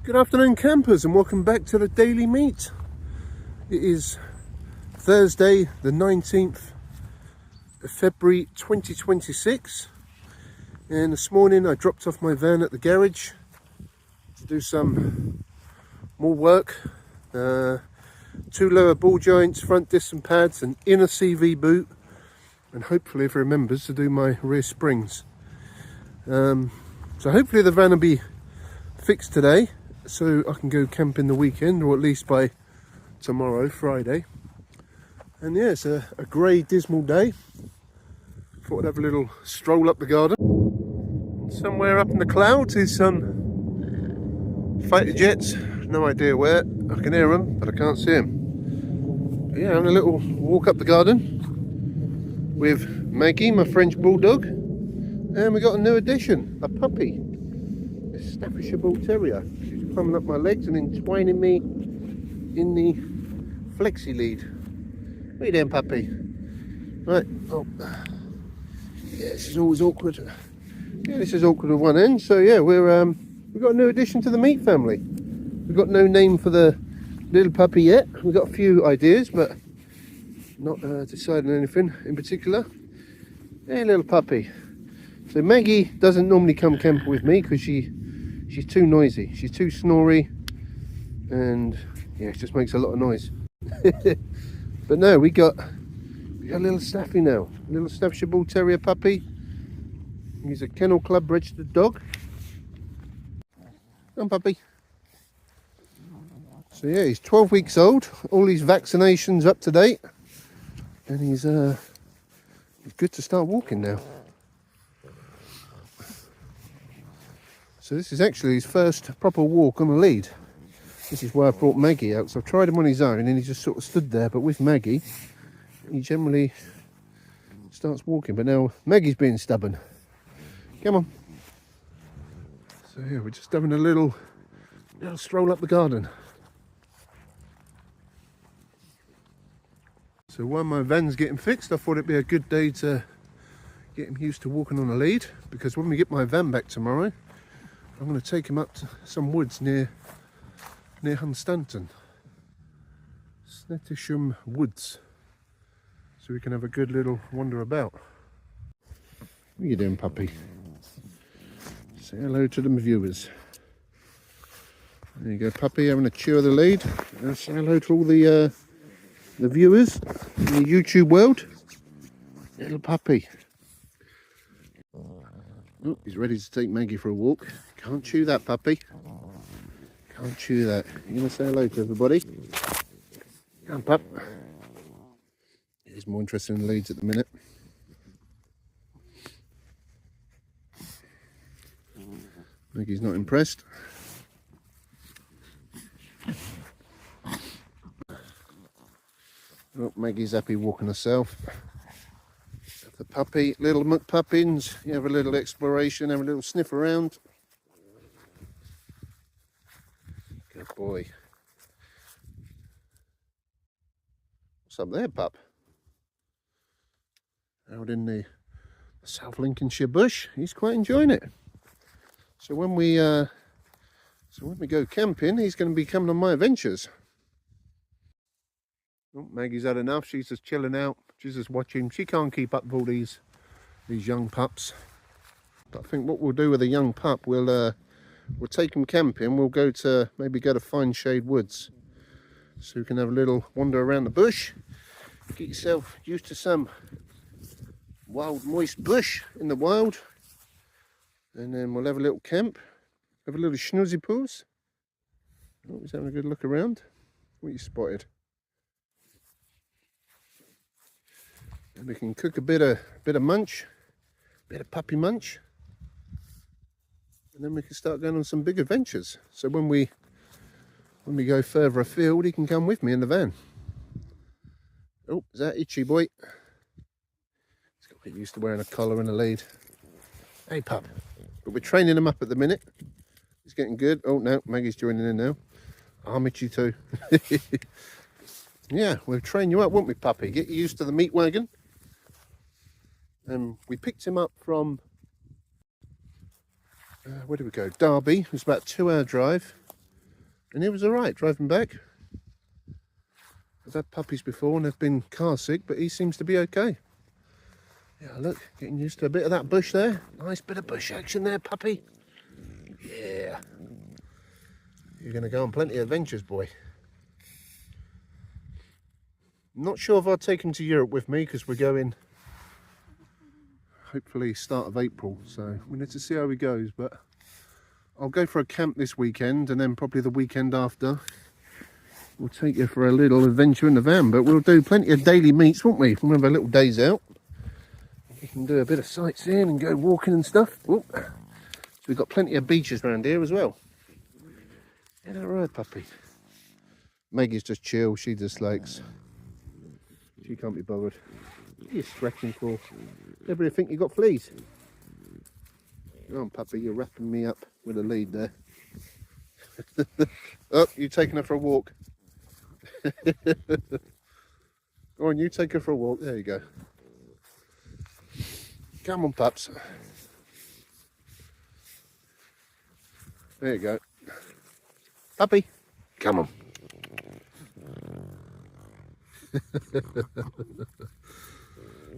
Good afternoon, campers, and welcome back to the Daily Meat. It is Thursday the 19th of February 2026, and this morning I dropped off my van at the garage to do some more work. 2 lower ball joints, front disc and pads, an inner CV boot, and hopefully, if it remembers, to do my rear springs. So hopefully the van will be fixed today, so I can go camping the weekend, or at least by tomorrow, Friday. And yeah, it's a grey, dismal day. Thought I'd have a little stroll up the garden. Somewhere up in the clouds is some fighter jets. No idea where. I can hear them, but I can't see them. But yeah, having a little walk up the garden with Maggie, my French bulldog, and we got a new addition, a puppy, a Staffordshire Bull Terrier. She's climbing up my legs and entwining me in the flexi lead. What are you doing, puppy? Right. Oh, yeah, this is always awkward. Yeah, this is awkward at one end. So yeah, we've got a new addition to the meat family. We've got no name for the little puppy yet. We've got a few ideas, but not decided on anything in particular. Hey, little puppy. So Maggie doesn't normally come camping with me because she's too noisy. She's too snory, and yeah, it just makes a lot of noise. But no, we got a little Staffy now, a little Staffordshire Bull Terrier puppy. He's a kennel club registered dog. Come on, puppy. So yeah, he's 12 weeks old. All his vaccinations up to date, and he's good to start walking now. So this is actually his first proper walk on a lead. This is why I brought Maggie out. So I've tried him on his own and he just sort of stood there, but with Maggie he generally starts walking. But now Maggie's being stubborn. Come on. So yeah, we're just having a little stroll up the garden. So while my van's getting fixed, I thought it'd be a good day to get him used to walking on a lead, because when we get my van back tomorrow, I'm going to take him up to some woods near Hunstanton, Staffordshire Woods, so we can have a good little wander about. What are you doing, puppy? Say hello to them viewers. There you go, puppy, having a chew of the lead. And say hello to all the viewers in the YouTube world. Little puppy. Oh, he's ready to take Maggie for a walk. Can't chew that, puppy. Can't chew that. You gonna say hello to everybody? Come on, pup. He's more interested in leads at the minute. Maggie's not impressed. Oh, Maggie's happy walking herself. The puppy, little McPuppins, you have a little exploration, have a little sniff around. Good boy. What's up there, pup? Out in the South Lincolnshire bush, he's quite enjoying it. So when we go camping, he's going to be coming on my adventures. Oh, Maggie's had enough. She's just chilling out. She's just watching. She can't keep up with all these young pups. But I think what we'll do with a young pup, we'll take him camping. We'll maybe go to Fine Shade Woods, so you can have a little wander around the bush. Get yourself used to some wild, moist bush in the wild, and then we'll have a little camp, have a little schnoozy poos. Oh, he's having a good look around. What you spotted? And we can cook a bit of munch, bit of puppy munch, and then we can start going on some big adventures. So when we go further afield, he can come with me in the van. Oh, is that itchy boy? He's got to get used to wearing a collar and a lead. Hey, pup. But we're training him up at the minute. He's getting good. Oh no, Maggie's joining in now. I'm itchy too. Yeah, we'll train you up, won't we, puppy? Get you used to the meat wagon. We picked him up from where did we go? Derby. It was about a 2-hour drive. And he was alright driving back. I've had puppies before and they've been car sick, but he seems to be okay. Yeah, look, getting used to a bit of that bush there. Nice bit of bush action there, puppy. Yeah. You're going to go on plenty of adventures, boy. Not sure if I'll take him to Europe with me, because we're going hopefully start of April, so we need to see how he goes. But I'll go for a camp this weekend, and then probably the weekend after we'll take you for a little adventure in the van. But we'll do plenty of daily meets, won't we? We'll have our little days out. We can do a bit of sightseeing and go walking and stuff. Oh, so we've got plenty of beaches around here as well. Isn't that right, puppy? Maggie's just chill, she just likes. She can't be bothered. What are you stretching for? Everybody think you got fleas? Come on, puppy, you're wrapping me up with a lead there. Oh, you're taking her for a walk. Go on, you take her for a walk. There you go. Come on, pups. There you go. Puppy, come on.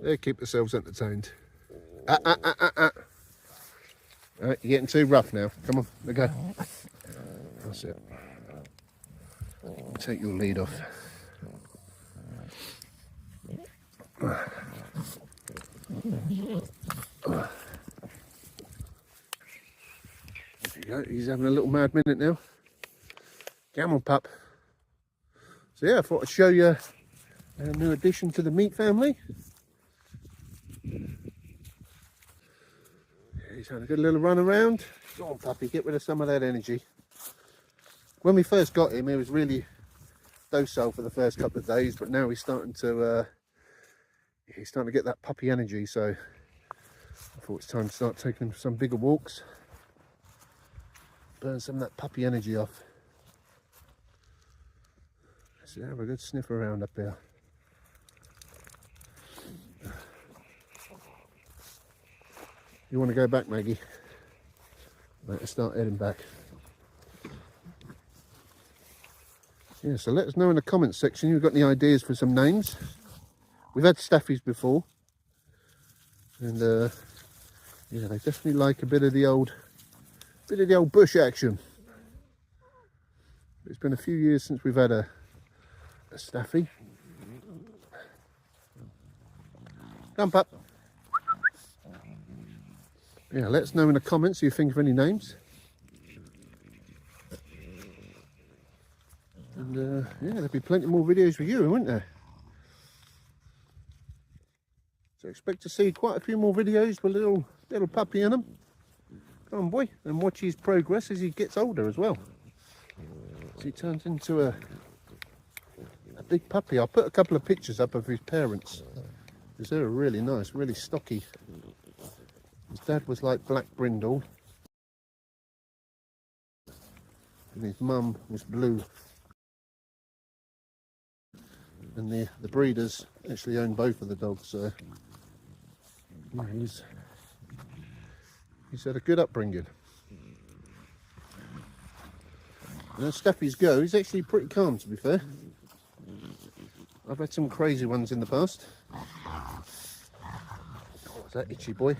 They keep themselves entertained. Right, you're getting too rough now. Come on, let go. That's it. Take your lead off. There you go. He's having a little mad minute now. Come on, pup. So yeah, I thought I'd show you a new addition to the meat family. He's had a good little run around. Go on, puppy, get rid of some of that energy. When we first got him, he was really docile for the first couple of days, but now he's starting to get that puppy energy. So I thought it's time to start taking him for some bigger walks, burn some of that puppy energy off. So have a good sniff around up here. You want to go back, Maggie? Let's start heading back. Yeah, so let us know in the comments section if you've got any ideas for some names. We've had Staffies before, and yeah, they definitely like a bit of the old bush action. It's been a few years since we've had a Staffy. Come, pup. Yeah, let us know in the comments if you think of any names. And yeah, there'll be plenty more videos for you, won't there? So expect to see quite a few more videos with little puppy in them. Come on, boy, and watch his progress as he gets older as well. So he turns into a big puppy. I'll put a couple of pictures up of his parents, because they're really nice, really stocky. His dad was like black brindle, and his mum was blue. And the breeders actually own both of the dogs, so yeah, he's had a good upbringing. And as Staffy's go, he's actually pretty calm, to be fair. I've had some crazy ones in the past. What's that, itchy boy?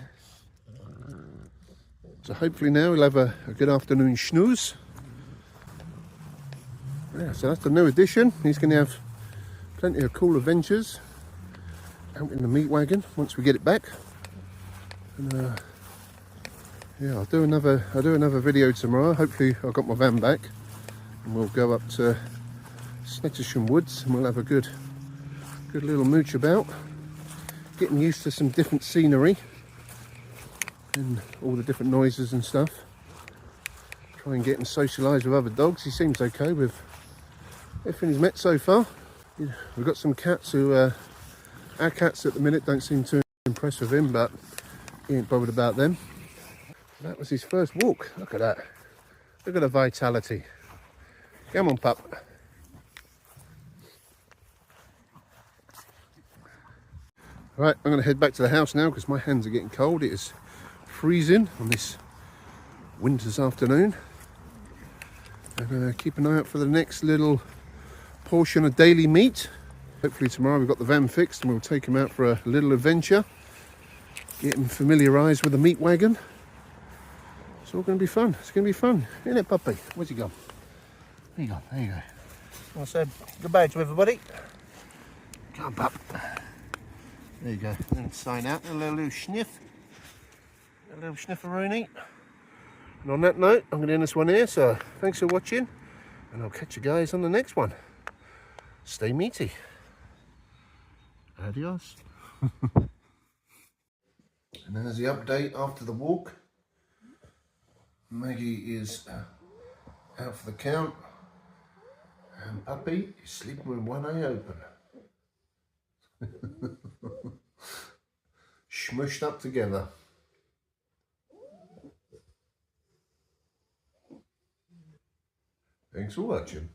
So hopefully now he'll have a good afternoon snooze. Yeah, so that's the new addition. He's going to have plenty of cool adventures out in the meat wagon once we get it back. And yeah, I'll do another video tomorrow. Hopefully I've got my van back, and we'll go up to Staffordshire Woods and we'll have a good little mooch about, getting used to some different scenery and all the different noises and stuff. Try and get him socialised with other dogs. He seems okay with everything he's met so far. Yeah, we've got some cats who, our cats at the minute don't seem too impressed with him, but he ain't bothered about them. That was his first walk. Look at that. Look at the vitality. Come on, pup. Right, I'm going to head back to the house now because my hands are getting cold. It is freezing on this winter's afternoon. And keep an eye out for the next little portion of daily meat. Hopefully tomorrow we've got the van fixed and we'll take him out for a little adventure. Get him familiarised with the meat wagon. It's all going to be fun. It's going to be fun. Isn't it, puppy? Where's he gone? There you go. There you go. I said goodbye to everybody. Come on, pup. There you go. And sign out. A little sniff. A little snifferoonie. And on that note, I'm going to end this one here. So thanks for watching. And I'll catch you guys on the next one. Stay meaty. Adios. And there's the update after the walk. Maggie is out for the count. And puppy is sleeping with one eye open. Smushed up together. Thanks for watching.